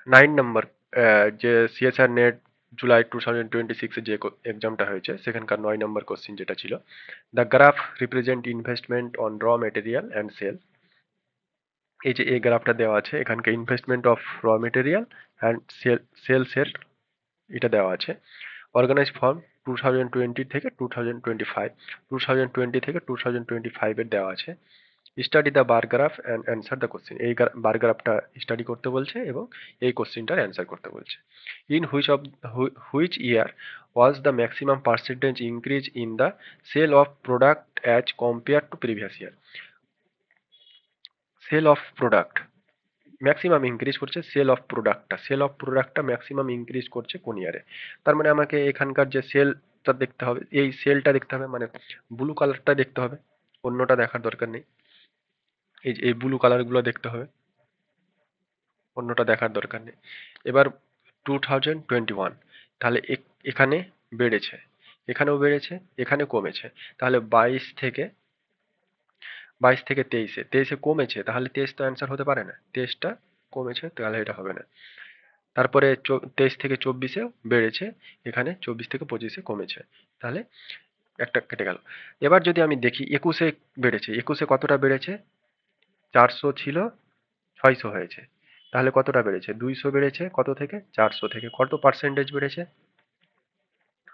9 নম্বর যে CSR net July 2026 যে এক্সামটা হয়েছে সেখানকার 9 নম্বর কোশ্চিন যেটা ছিল, the graph represent investment on raw material and sale. এই যে এই গ্রাফটা দেওয়া আছে, এখানকার investment of raw material and সেলসের এটা দেওয়া আছে। অর্গানাইজ ফর্ম 2020 থেকে 2025, 2020 থেকে 2025 এর দেওয়া আছে। Study the bar graph and answer the question. এই বার গ্রাফটা স্টাডি করতে বলছে এবং এই কোশ্চিনটার অ্যান্সার করতে বলছে। In which year was the maximum percentage increase in the sale of product as compare to previous year. Sale of product maximum increase করছে, sale of প্রোডাক্টটা ম্যাক্সিমাম ইনক্রিজ করছে কোন ইয়ারে? তার মানে আমাকে এখানকার যে সেলটা দেখতে হবে, এই সেলটা দেখতে হবে, মানে ব্লু কালারটা দেখতে হবে, অন্যটা দেখার দরকার নেই। এই যে এই ব্লু কালারগুলো দেখতে হবে, অন্যটা দেখার দরকার নেই। এবার 2021, তাহলে এখানে বেড়েছে, এখানেও বেড়েছে, এখানে কমেছে। তাহলে 22 থেকে 23-এ, 23-এ কমেছে, তাহলে 23 তো অ্যান্সার হতে পারে না, 23টা কমেছে, তাহলে এটা হবে না। তারপরে 23 থেকে 24-এও বেড়েছে, এখানে 24 থেকে 25-এ কমেছে, তাহলে একটা কেটে গেল। এবার যদি আমি দেখি 21-এ বেড়েছে, 21-এ কতটা বেড়েছে? 400 ছিল, 600 হয়েছে, তাহলে কতটা বেড়েছে? 200 বেড়েছে, কত থেকে? 400 থেকে। কত পার্সেন্টেজ বেড়েছে?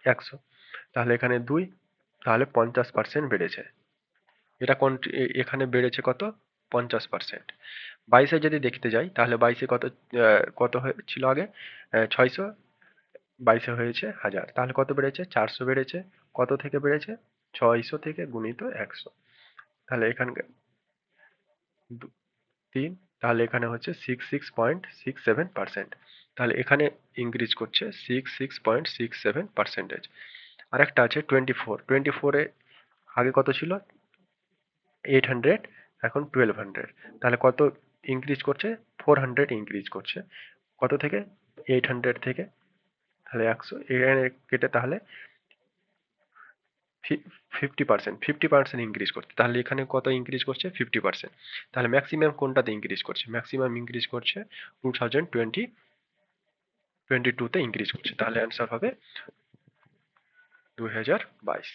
100। তাহলে এখানে 2, তাহলে 50% বেড়েছে। এটা এখানে বেড়েছে কত? 50%। 22-এ যদি দেখতে যাই, তাহলে 22-এ কত ছিল আগে? 600, 22-এ হয়েছে 1000, তাহলে কত বেড়েছে? 400 বেড়েছে। কত থেকে বেড়েছে? 600 থেকে গুণিত 100। তাহলে এখানে 3, তাহলে এখানে হচ্ছে 66.67%। তাহলে এখানে ইনক্রিজ করছে 66.67%। আর একটা আছে 24, আগে কত ছিল? 800, এখন 1200, তাহলে কত ইনক্রিজ করছে? 400 ইনক্রিজ করছে। কত থেকে? 800 থেকে। তাহলে 100 এখানে কেটে, তাহলে 50% ইনক্রিজ করছে, তাহলে এখানে কত ইনক্রিজ করছে? 50%। তাহলে ম্যাক্সিমাম কোনটাতে ইনক্রিজ করছে? ম্যাক্সিমাম ইনক্রিজ করছে 2022-তে ইনক্রিজ করছে, তাহলে অ্যান্সার হবে 2022।